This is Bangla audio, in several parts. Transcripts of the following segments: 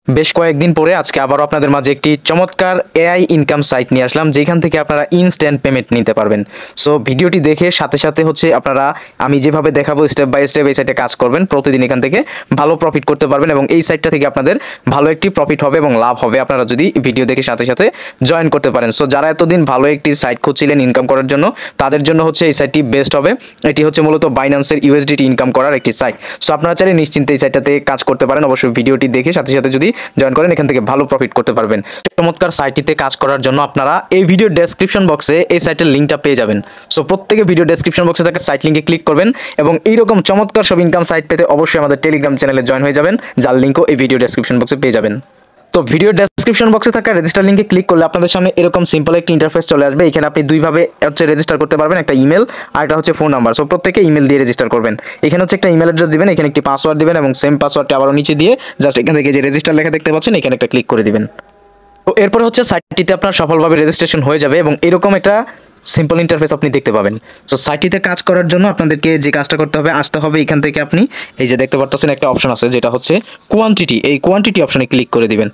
বেশ কয়েকদিন পরে আজকে আবারও আপনাদের মাঝে একটি চমৎকার এআই ইনকাম সাইট নিয়ে আসলাম, যেখান থেকে আপনারা ইনস্ট্যান্ট পেমেন্ট নিতে পারবেন। সো ভিডিওটি দেখে সাথে সাথে আপনারা আমি যেভাবে দেখাবো স্টেপ বাই স্টেপ এই সাইটে কাজ করবেন, প্রতিদিন এখান থেকে ভালো প্রফিট করতে পারবেন এবং এই সাইটটা থেকে আপনাদের ভালো একটি প্রফিট হবে এবং লাভ হবে আপনারা যদি ভিডিও দেখে সাথে সাথে জয়েন করতে পারেন। সো যারা এতদিন ভালো একটি সাইট খুঁজছিলেন ইনকাম করার জন্য, তাদের জন্য এই সাইটটি বেস্ট হবে। এটি মূলত বাইন্যান্সের ইউএসডিটি ইনকাম করার একটি সাইট। সো আপনারা চাইলে নিশ্চিন্তে এই সাইটটাতে কাজ করতে পারেন। অবশ্যই ভিডিওটি দেখে সাথে সাথে যদি জয়েন করেন, এখান থেকে ভালো প্রফিট করতে পারবেন। চমৎকার সাইটটিতে কাজ করার জন্য আপনারা এই ভিডিও ডেসক্রিপশন বক্সে এই সাইটের লিঙ্কটা পেয়ে যাবেন। সো প্রত্যেকে ভিডিও ডেসক্রিপশন বক্সে থাকা সাইট লিঙ্কে ক্লিক করবেন এবং এইরকম চমৎকার সব ইনকাম সাইট পেতে অবশ্যই আমাদের টেলিগ্রাম চ্যানেলে জয়েন হয়ে যাবেন, যার লিঙ্কও এই ভিডিও ডেসক্রিপশন বক্সে পেয়ে যাবেন। তো ভিডিও ডেসক্রিপশন বক্সে থাকা রেজিস্টার লিঙ্কে ক্লিক করলে আপনাদের সামনে এরকম সিম্পল একটি ইন্টারফেস চলে আসবে। এখানে আপনি দুইভাবে রেজিস্টার করতে পারবেন, একটা ইমেল আর একটা ফোন নাম্বার। সো প্রত্যেকে ইমেল দিয়ে রেজিস্টার করবেন। এখানে একটা ইমেল অ্যাড্রেস দিবেন, এখানে একটি পাসওয়ার্ড দিবেন এবং সেম পাসওয়ার্ডটা আবারও নিচে দিয়ে জাস্ট এখান থেকে যে রেজিস্টার লেখা দেখতে পাচ্ছেন এখানে একটা ক্লিক করে দিবেন। তো এরপরে সাইটটিতে আপনার সফলভাবে রেজিস্ট্রেশন হয়ে যাবে এবং এরকম একটা সিম্পল ইন্টারফেস আপনি দেখতে পাবেন। সো সাইটটিতে কাজ করার জন্য আপনাদেরকে যে কাজটা করতে হবে, আসতে হবে এখান থেকে আপনি এই যে দেখতে পাচ্ছেন একটা অপশন আছে যেটা কোয়ান্টিটি, এই কোয়ান্টিটি অপশনে ক্লিক করে দিবেন।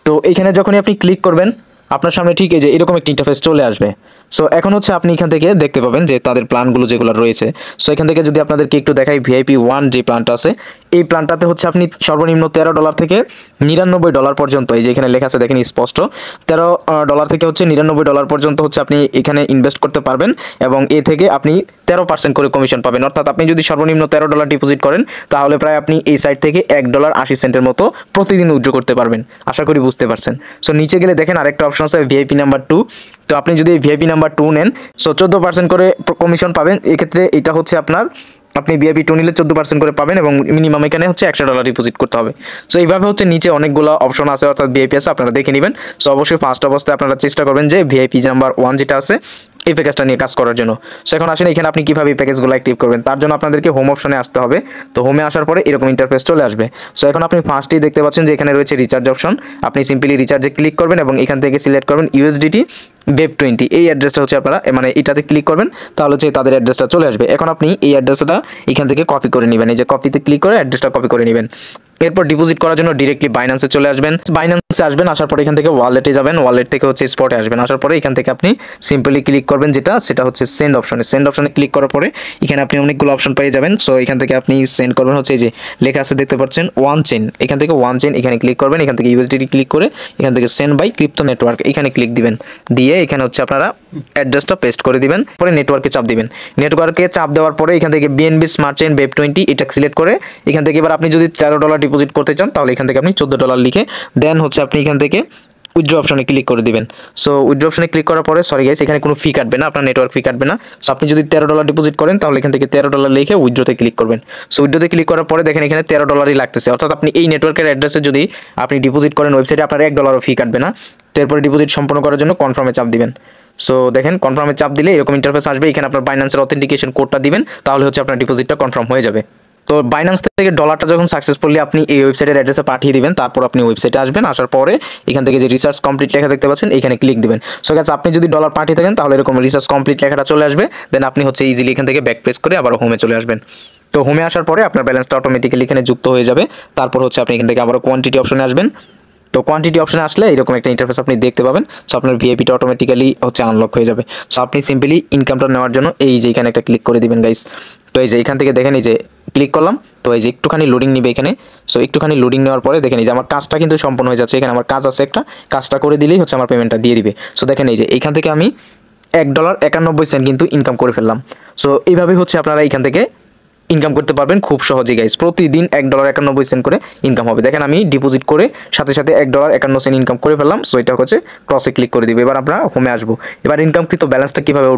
তো এখানে যখনই আপনি ক্লিক করবেন আপনার সামনে ঠিক এই যে এরকম একটা ইন্টারফেস চলে আসবে। সো এখন আপনি এখান থেকে দেখতে পাবেন যে তাদের প্ল্যানগুলো যেগুলো রয়েছে। সো এখান থেকে যদি আপনাদেরকে একটু দেখাই, ভিআইপি 1 যে প্ল্যানটা আছে, এই প্ল্যানটাতে আপনি সর্বনিম্ন $13 থেকে $99 পর্যন্ত, এই যে এখানে লেখা আছে দেখেন স্পষ্ট, $13 থেকে $99 পর্যন্ত আপনি এখানে ইনভেস্ট করতে পারবেন এবং এ থেকে আপনি 13% করে কমিশন পাবেন। অর্থাৎ আপনি যদি সর্বনিম্ন $13 ডিপোজিট করেন তাহলে প্রায় আপনি এই সাইট থেকে $1.80 মতো প্রতিদিন উইথড্র করতে পারবেন। আশা করি বুঝতে পারছেন। সো নিচে গেলে দেখেন আরেকটা অপশন আছে ভিআইপি নাম্বার 2। তো আপনি যদি ভিআইপি নাম্বার 2 নেন, সো 14% করে কমিশন পাবেন। এক্ষেত্রে এটা আপনার আপনি ভিআইপি 2 নিলে 14% করে পাবেন এবং মিনিমাম এখানে $100 ডিপোজিট করতে হবে। সো এইভাবে নিচে অনেকগুলো অপশন আছে, অর্থাৎ ভিআইপি আছে, আপনারা দেখে নেবেন। সো অবশ্যই ফার্স্ট অবস্থায় আপনারা চেষ্টা করবেন যে ভিআইপি নাম্বার 1 যেটা আছে এই প্যাকেজটা নিয়ে কাজ করার জন্য। সো এখন আসেন এখানে আপনি কিভাবে এই প্যাকেজগুলো অ্যাক্টিভ করবেন। তার জন্য আপনাদেরকে হোম অপশনে আসতে হবে। তো হোমে আসার পরে এরকম ইন্টারফেস চলে আসবে। সো এখন আপনি ফার্স্টেই দেখতে পাচ্ছেন যে এখানে রয়েছে রিচার্জ অপশন। আপনি সিম্পলি রিচার্জে ক্লিক করবেন এবং এখান থেকে সিলেক্ট করবেন ইউএসডিটি BEP20। এই অ্যাড্রেসটা আপনারা এটাতে ক্লিক করবেন, তাহলে তাদের অ্যাড্রেসটা চলে আসবে। এখন আপনি এই অ্যাড্রেসটা এখান থেকে কপি করে নেবেন, এই যে কপিতে ক্লিক করে অ্যাড্রেসটা কপি করে নেবেন। এরপর ডিপোজিট করার জন্য ডিরেক্টলি বাইন্যান্সে চলে আসবেন। বাইন্যান্সে আসবেন, আসার পরে এখান থেকে ওয়ালেটে যাবেন, ওয়ালেট থেকে স্পটে আসবেন। আসার পরে এখান থেকে আপনি সিম্পলি ক্লিক করবেন সেটা সেন্ড অপশনে। সেন্ড অপশনে ক্লিক করার পরে এখানে আপনি অনেকগুলো অপশন পেয়ে যাবেন। সো এখান থেকে আপনি সেন্ড করবেন এই যে লেখা আছে দেখতে পাচ্ছেন ওয়ান চেইন, এখান থেকে ওয়ান চেইন এখানে ক্লিক করবেন। এখান থেকে ইউএসডিটি ক্লিক করে এখান থেকে সেন্ড বাই ক্রিপ্টো নেটওয়ার্ক এখানে ক্লিক দিবেন। দিয়ে এখানে আপনারা অ্যাড্রেসটা পেস্ট করে দিবেন, পরে নেটওয়ার্কে চাপ দিবেন। নেটওয়ার্কে চাপ দেওয়ার পরে এখান থেকে বিএনবি স্মার্ট চেইন BEP20 এটা সিলেক্ট করে এখান থেকে এবার আপনি যদি $13 ডিপোজিট করতে চান তাহলে এখান থেকে আপনি $14 লিখে দেন আপনি এখান থেকে উইথড্র অপশনে ক্লিক করে দিবেন। সো উইথড্র অপশনে ক্লিক করার পরে সরি গাইস, এখানে কোনো ফি কাটবে না, আপনার নেটওয়ার্ক ফি কাটবে না। সো আপনি যদি $13 ডিপোজিট করেন তাহলে এখান থেকে $13 লিখে উইথড্রতে ক্লিক করবেন। সো উইথড্রতে ক্লিক করার পরে দেখেন এখানে $13ই লাগতেছে। অর্থাৎ আপনি এই নেটওয়ার্কের অ্যাড্রেসে যদি আপনি ডিপোজিট করেন ওয়েবসাইটে আপনার $1 ফি কাটবে না। তো এরপরে ডিপোজিট সম্পন্ন করার জন্য কনফার্মে চাপ দিবেন। সো দেখেন কনফার্মে চাপ দিলে এরকম ইন্টারফেস আসবে। এখানে আপনার বাইন্যান্সের অথেন্টিকেশন কোডটা দিবেন, তাহলে আপনার ডিপোজিটটা কনফার্ম হয়ে যাবে। তো বাইন্যান্স থেকে ডলারটা যখন সাকসেসফুলি আপনি এই ওয়েবসাইটের অ্যাড্রেসে পাঠিয়ে দিবেন, তারপর আপনি ওয়েবসাইটে আসবেন। আসার পরে এখান থেকে যে রিসার্চ কমপ্লিট লেখা দেখতে পাচ্ছেন এখানে ক্লিক দিবেন। সো গাইস, আপনি যদি ডলার পাঠিয়ে থাকেন তাহলে এরকম রিসার্চ কমপ্লিট লেখাটা চলে আসবে। দেন আপনি ইজিলি এখান থেকে ব্যাক প্রেস করে আবার হোমে চলে আসবেন। তো হোমে আসার পরে আপনার ব্যালেন্সটা অটোমেটিক্যালি এখানে যুক্ত হয়ে যাবে। তারপর আপনি এখান থেকে আবার কোয়ান্টিটি অপশনে আসবেন। তো কোয়ান্টিটি অপশনে আসলে এরকম একটা ইন্টারফেস আপনি দেখতে পাবেন। সো আপনার ভিআইপিটা অটোমেটিক্যালি আনলক হয়ে যাবে। সো আপনি সিম্পলি ইনকামটা নেওয়ার জন্য এই যে এখানে একটা ক্লিক করে দিবেন গাইস। তো এই যে এখান থেকে দেখেন এই যে ক্লিক করলাম, তো এই যে একটুখানি লোডিং নিবে এখানে। সো একটুখানি লোডিং নেওয়ার পরে দেখেন এই যে আমার কাজটা কিন্তু সম্পূর্ণ হয়ে যাচ্ছে। এখানে আমার কাজ আছে, একটা কাজটা করে দিলেই আমার পেমেন্টটা দিয়ে দিবে। সো দেখেন এই যে এখান থেকে আমি $1.91 কিন্তু ইনকাম করে ফেললাম। সো এইভাবে আপনারা এখান থেকে ইনকাম করতে পারবেন খুব সহজেই গাইস। প্রতিদিন $1.91 করে ইনকাম হবে। দেখেন আমি ডিপোজিট করে সাথে সাথে $1.51 ইনকাম করে ফেললাম। সো এটা ক্রসে ক্লিক করে দিবে। এবার আমরা হোমে আসবো। এবার ইনকামকৃত ব্যালেন্সটা কীভাবে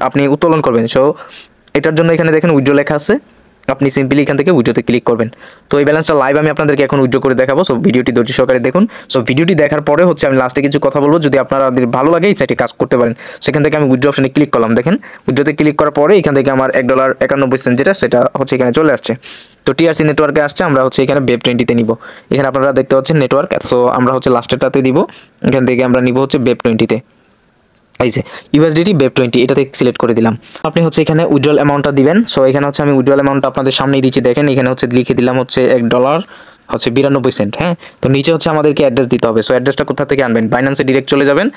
আপনি উত্তোলন করবেন। সো এটার জন্য এখানে দেখেন উইথড্র লেখা আছে, আপনি সিম্পলি এখান থেকে উইথড্রতে ক্লিক করবেন। তো এই ব্যালেন্সটা লাইভ আমি আপনাদেরকে এখন উইথড্র করে দেখাবো। সো ভিডিওটি ধৈর্য সহকারে দেখুন। সো ভিডিওটি দেখার পরে আমি লাস্টে কিছু কথা বলবো, যদি আপনাদের ভালো লাগে এই সাইটে কাজ করতে পারেন। সেখান থেকে আমি উইথড্র অপশনে ক্লিক করলাম। দেখেন উইথড্রতে ক্লিক করার পরে এখান থেকে আমার $1.91 যেটা সেটা এখানে চলে আসছে। তো টিআরসি নেটওয়ার্কে আসছে, আমরা এখানে BEP20 নিব। এখানে আপনারা দেখতে পাচ্ছেন নেটওয়ার্ক। সো আমরা লাস্টেরটাতে দিব, এখান থেকে আমরা নিব BEP20-তে। এই যে ইউএসডিটি BEP20 এটাতে সিলেক্ট করে দিলাম। আপনি এখানে উইথড্রল অ্যামাউন্টটা দিবেন। সো এখানে আমি উইথড্রল অ্যামাউন্টটা আপনাদের সামনেই দিচ্ছি। দেখেন এখানে লিখে দিলাম $1 হচ্ছে 92 সেন্ট। হ্যাঁ, তো নিচে হচ্ছে আমাদেরকে অ্যাড্রেস দিতে হবে। সো অ্যাড্রেসটা কোথা থেকে আনবেন, বাইন্যান্সে ডিরেক্ট চলে যাবেন।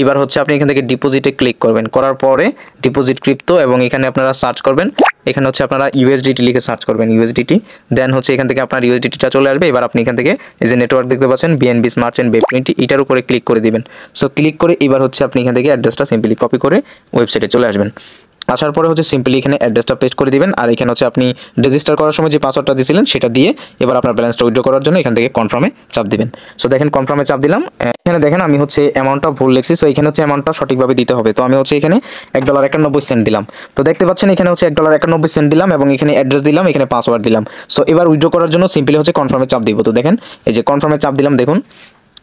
এবার হচ্ছে আপনি এখান থেকে ডিপোজিটে ক্লিক করবেন, করার পরে ডিপোজিট ক্রিপ্টো এবং এখানে আপনারা সার্চ করবেন। এখানে হচ্ছে আপনারা ইউএসডিটি লিখে সার্চ করবেন, ইউএসডিটি। দেন হচ্ছে এখান থেকে আপনার ইউএসডিটিটা চলে আসবে। এবার আপনি এখান থেকে এই যে নেটওয়ার্ক দেখতে পাচ্ছেন বিএনবি স্মার্ট চেইন BEP20, এটার উপরে ক্লিক করে দিবেন। সো ক্লিক করে এবার হচ্ছে আপনি এখান থেকে অ্যাড্রেসটা সিম্পলি কপি করে ওয়েবসাইটে চলে আসবেন। আসার পরে হচ্ছে সিম্পলি এখানে অ্যাড্রেসটা পেস্ট করে দিবেন। আর এখানে হচ্ছে আপনি রেজিস্টার করার সময় যে পাসওয়ার্ডটা দিয়েছিলেন সেটা দিয়ে এবার আপনার ব্যালেন্সটা উইথড্র করার জন্য এখান থেকে কনফার্মে চাপ দিবেন। সো দেখেন কনফার্মে চাপ দিলাম। এখানে দেখেন আমি হচ্ছে অ্যামাউন্টটা ভুল লিখছি। সো এখানে হচ্ছে অ্যামাউন্টটা সঠিকভাবে দিতে হবে। তো আমি হচ্ছে এখানে $1.91 দিলাম। তো দেখতে পাচ্ছেন এখানে হচ্ছে $1.91 দিলাম এবং এখানে অ্যাড্রেস দিলাম, এখানে পাসওয়ার্ড দিলাম। সো এবার উইথড্র করার জন্য সিম্পলি হচ্ছে কনফার্মে চাপ দিব। তো দেখেন এই যে কনফার্মে চাপ দিলাম, দেখুন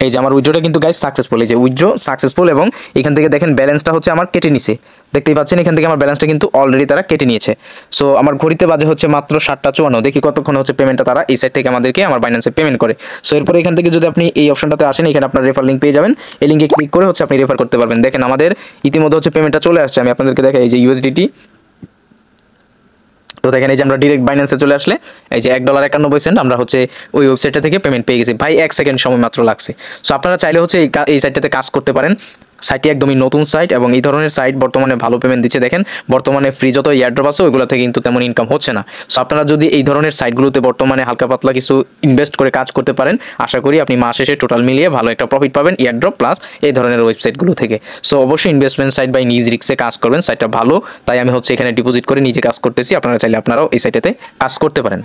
এই যে আমার উইথড্রটা কিন্তু গাইস সাকসেসফুল। এই যে উইথড্র সাকসেসফুল এবং এখান থেকে দেখেন ব্যালেন্সটা হচ্ছে আমার কেটে নিছে। দেখতেই পাচ্ছেন এখান থেকে আমার ব্যালেন্সটা কিন্তু অলরেডি তারা কেটে নিয়েছে। সো আমার ঘড়িতে বাজে হচ্ছে মাত্র 7:54। দেখি কতক্ষণ হচ্ছে পেমেন্টটা তারা এই সাইড থেকে আমাদেরকে আমার বাইন্যান্সে পেমেন্ট করে। সো এরপরে এখান থেকে যদি আপনি এই অপশনটাতে আসেন, এখানে আপনার রেফার লিঙ্ক পেয়ে যাবেন। এই লিঙ্কে ক্লিক করে হচ্ছে আপনি রেফার করতে পারবেন। দেখেন আমাদের ইতিমধ্যে হচ্ছে পেমেন্টটা চলে আসছে। আমি আপনাদেরকে দেখাই এই যে ইউএসডিটি। তো দেখেন এই যে আমরা ডিরেক্ট বাইন্যান্সে চলে আসলে এই যে $1.91 আমরা হচ্ছে ওই ওয়েবসাইটটা থেকে পেমেন্ট পেয়ে গেছি ভাই, 1 সেকেন্ড সময় মাত্র লাগছে। সো আপনারা চাইলে হচ্ছে এই সাইটটাতে কাজ করতে পারেন। সাইটটি একদমই নতুন সাইট এবং এই ধরনের সাইট বর্তমানে ভালো পেমেন্ট দিচ্ছে। দেখেন বর্তমানে ফ্রি যত এয়ারড্রপ আছে ওইগুলো থেকে কিন্তু তেমন ইনকাম হচ্ছে না। সো আপনারা যদি এই ধরনের সাইটগুলোতে বর্তমানে হালকা পাতলা কিছু ইনভেস্ট করে কাজ করতে পারেন, আশা করি আপনি মাস শেষে টোটাল মিলিয়ে ভালো একটা প্রফিট পাবেন এয়ারড্রপ প্লাস এই ধরনের ওয়েবসাইটগুলো থেকে। সো অবশ্যই ইনভেস্টমেন্ট সাইট বাই নিজ রিস্কে কাজ করবেন। সাইটটা ভালো, তাই আমি হচ্ছে এখানে ডিপোজিট করে নিজে কাজ করতেছি। আপনারা চাইলে আপনারাও এই সাইটেতে কাজ করতে পারেন।